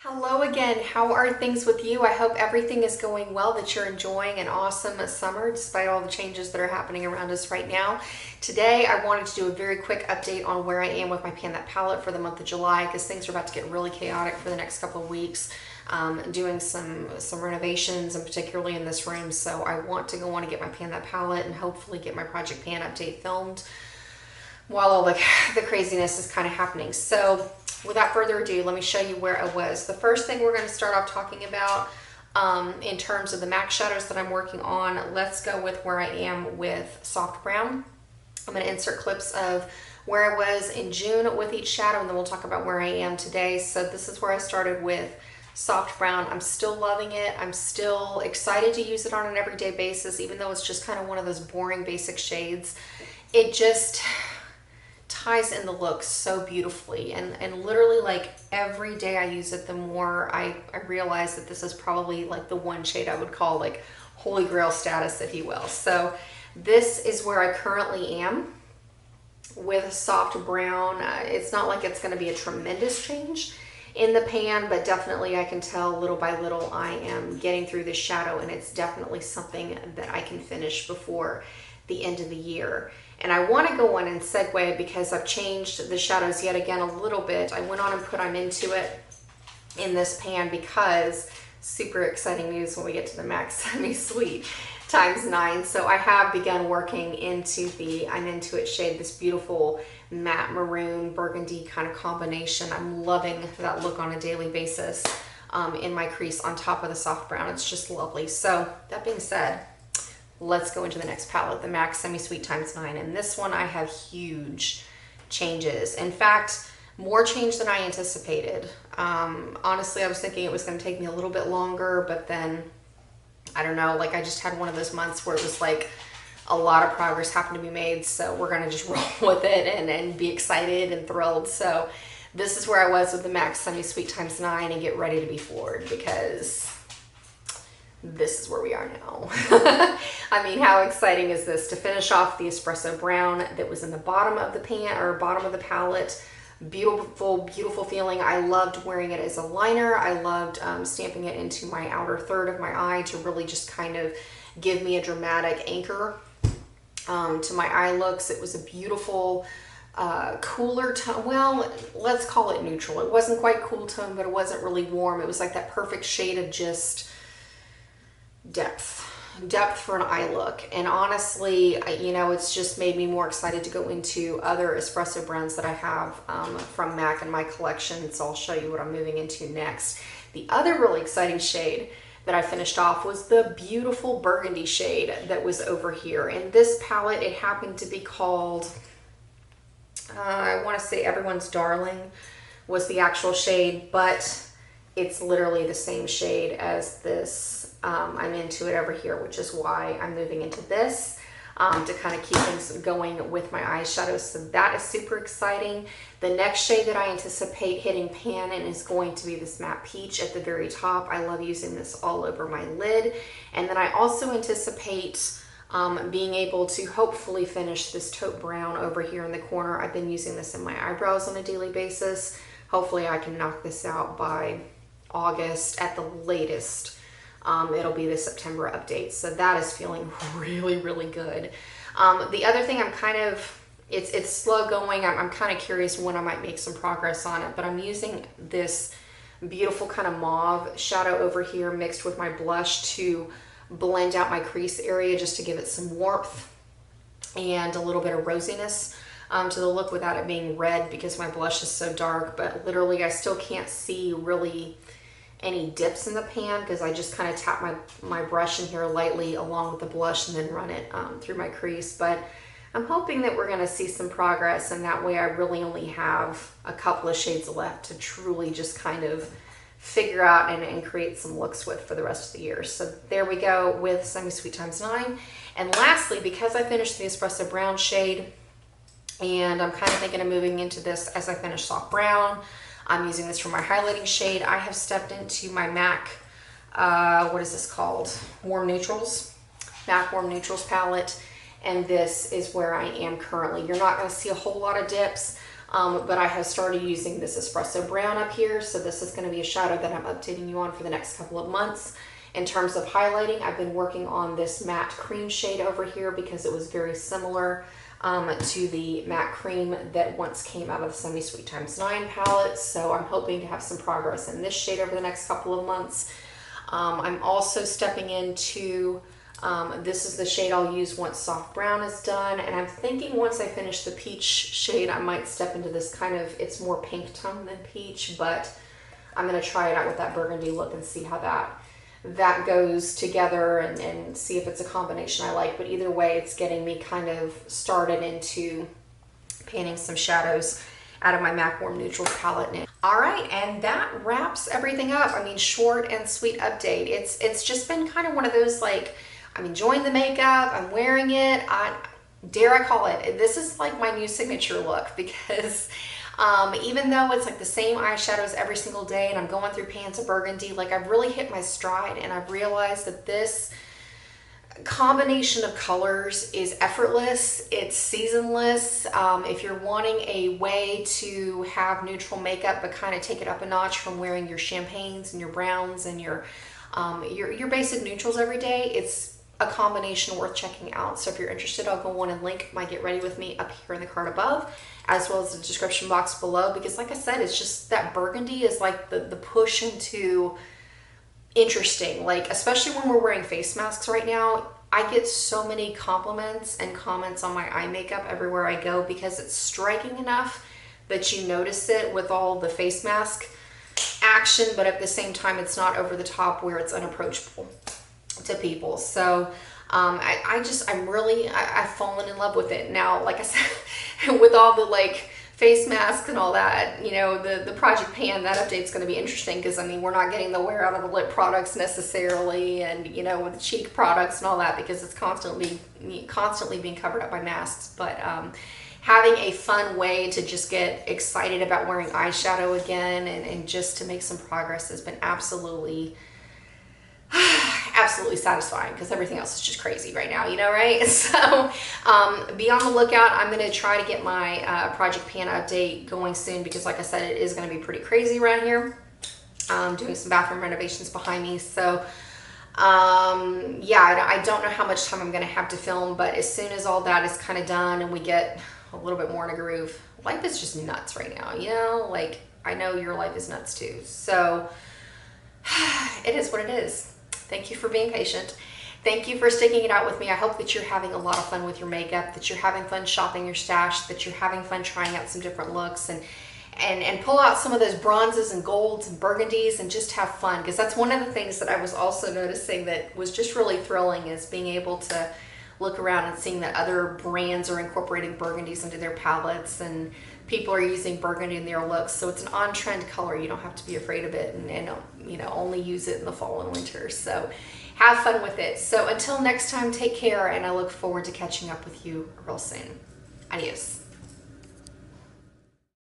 Hello again. How are things with you? I hope everything is going well, that you're enjoying an awesome summer despite all the changes that are happening around us right now. Today, I wanted to do a very quick update on where I am with my Pan That palette for the month of July because things are about to get really chaotic for the next couple of weeks. Doing some renovations, and particularly in this room, so I want to go on and get my Pan That palette and hopefully get my Project Pan update filmed while all the craziness is kind of happening. So without further ado, let me show you where I was. The first thing we're going to start off talking about in terms of the MAC shadows that I'm working on, let's go with where I am with soft brown. I'm going to insert clips of where I was in June with each shadow, and then we'll talk about where I am today. So this is where I started with soft brown. I'm still loving it. I'm still excited to use it on an everyday basis, even though it's just kind of one of those boring basic shades. It just ties in the look so beautifully, and literally like every day I use it, the more I realize that this is probably like the one shade I would call like holy grail status, if you will. So this is where I currently am with soft brown. It's not like it's going to be a tremendous change in the pan, but definitely I can tell little by little I am getting through this shadow, and it's definitely something that I can finish before the end of the year. And I want to go on and segue because I've changed the shadows yet again a little bit. I went on and put them into it in this pan because super exciting news when we get to the MAC Semi Sweet ×9. So I have begun working into the I'm Into It shade, this beautiful matte maroon burgundy kind of combination. I'm loving that look on a daily basis in my crease on top of the soft brown. It's just lovely. So that being said, let's go into the next palette, the MAC Semi Sweet ×9. And this one I have huge changes. In fact, more change than I anticipated. Honestly, I was thinking it was going to take me a little bit longer, but then I don't know, like I just had one of those months where it was like a lot of progress happened to be made. So we're going to just roll with it and be excited and thrilled. So this is where I was with the MAC Semi Sweet ×9, and get ready to be floored because this is where we are now. I mean, how exciting is this to finish off the espresso brown that was in the bottom of the pan or bottom of the palette. Beautiful, beautiful feeling. I loved wearing it as a liner. I loved stamping it into my outer third of my eye to really just kind of give me a dramatic anchor to my eye looks. It was a beautiful cooler tone. Well, let's call it neutral. It wasn't quite cool tone, but it wasn't really warm. It was like that perfect shade of just depth for an eye look. And honestly, you know, it's just made me more excited to go into other espresso browns that I have from MAC in my collection. So I'll show you what I'm moving into next. The other really exciting shade that I finished off was the beautiful burgundy shade that was over here. In this palette, it happened to be called, I want to say Everyone's Darling was the actual shade, but it's literally the same shade as this I'm Into It over here, which is why I'm moving into this to kind of keep things going with my eyeshadows. So that is super exciting. The next shade that I anticipate hitting pan in is going to be this matte peach at the very top. I love using this all over my lid. And then I also anticipate being able to hopefully finish this taupe brown over here in the corner. I've been using this in my eyebrows on a daily basis. Hopefully I can knock this out by August at the latest. It'll be the September update. So that is feeling really, really good. The other thing I'm kind of, it's slow going. I'm kind of curious when I might make some progress on it, but I'm using this beautiful kind of mauve shadow over here mixed with my blush to blend out my crease area just to give it some warmth and a little bit of rosiness to the look without it being red because my blush is so dark. But literally I still can't see really any dips in the pan because I just kind of tap my brush in here lightly along with the blush and then run it through my crease. But I'm hoping that we're going to see some progress, and that way I really only have a couple of shades left to truly just kind of figure out and create some looks with for the rest of the year. So there we go with Semi Sweet ×9. And lastly, because I finished the espresso brown shade and I'm kind of thinking of moving into this as I finish soft brown, I'm using this for my highlighting shade. I have stepped into my MAC, what is this called? Warm Neutrals, MAC Warm Neutrals palette. And this is where I am currently. You're not gonna see a whole lot of dips. but I have started using this espresso brown up here. So this is going to be a shadow that I'm updating you on for the next couple of months. In terms of highlighting, I've been working on this matte cream shade over here because it was very similar to the matte cream that once came out of the Semi Sweet X9 palette. So I'm hoping to have some progress in this shade over the next couple of months. I'm also stepping into, this is the shade I'll use once soft brown is done. And I'm thinking once I finish the peach shade, I might step into this kind of, it's more pink tone than peach, but I'm going to try it out with that burgundy look and see how that goes together and see if it's a combination I like. But either way, it's getting me kind of started into painting some shadows out of my MAC Warm Neutrals palette now. All right, and that wraps everything up. I mean, short and sweet update. It's just been kind of one of those, like, I'm enjoying the makeup, I'm wearing it, dare I call it, this is like my new signature look, because even though it's like the same eyeshadows every single day and I'm going through pans of burgundy, like I've really hit my stride and I've realized that this combination of colors is effortless, it's seasonless. If you're wanting a way to have neutral makeup but kind of take it up a notch from wearing your champagnes and your browns and your basic neutrals every day, it's a combination worth checking out. So if you're interested, I'll go on and link my Get Ready With Me up here in the card above, as well as the description box below, because like I said, it's just that burgundy is like the push into interesting, like especially when we're wearing face masks right now. I get so many compliments and comments on my eye makeup everywhere I go because it's striking enough that you notice it with all the face mask action, but at the same time it's not over the top where it's unapproachable to people. So I've fallen in love with it now. Like I said, with all the like face masks and all that, you know, the Project Pan, that update's going to be interesting because I mean, we're not getting the wear out of the lip products necessarily, and you know, with the cheek products and all that, because it's constantly being covered up by masks. But having a fun way to just get excited about wearing eyeshadow again and just to make some progress has been absolutely satisfying, because everything else is just crazy right now, you know, right? So be on the lookout. I'm going to try to get my Project Pan update going soon, because like I said, it is going to be pretty crazy around here. Doing some bathroom renovations behind me. So yeah, I don't know how much time I'm going to have to film, but as soon as all that is kind of done and we get a little bit more in a groove, life is just nuts right now, you know, like I know your life is nuts too. So it is what it is. Thank you for being patient. Thank you for sticking it out with me. I hope that you're having a lot of fun with your makeup, that you're having fun shopping your stash, that you're having fun trying out some different looks, and pull out some of those bronzes and golds and burgundies and just have fun. Because that's one of the things that I was also noticing that was just really thrilling, is being able to look around and seeing that other brands are incorporating burgundies into their palettes and people are using burgundy in their looks. So it's an on-trend color. You don't have to be afraid of it, and you know, only use it in the fall and winter. So have fun with it. So until next time, take care, and I look forward to catching up with you real soon. Adios.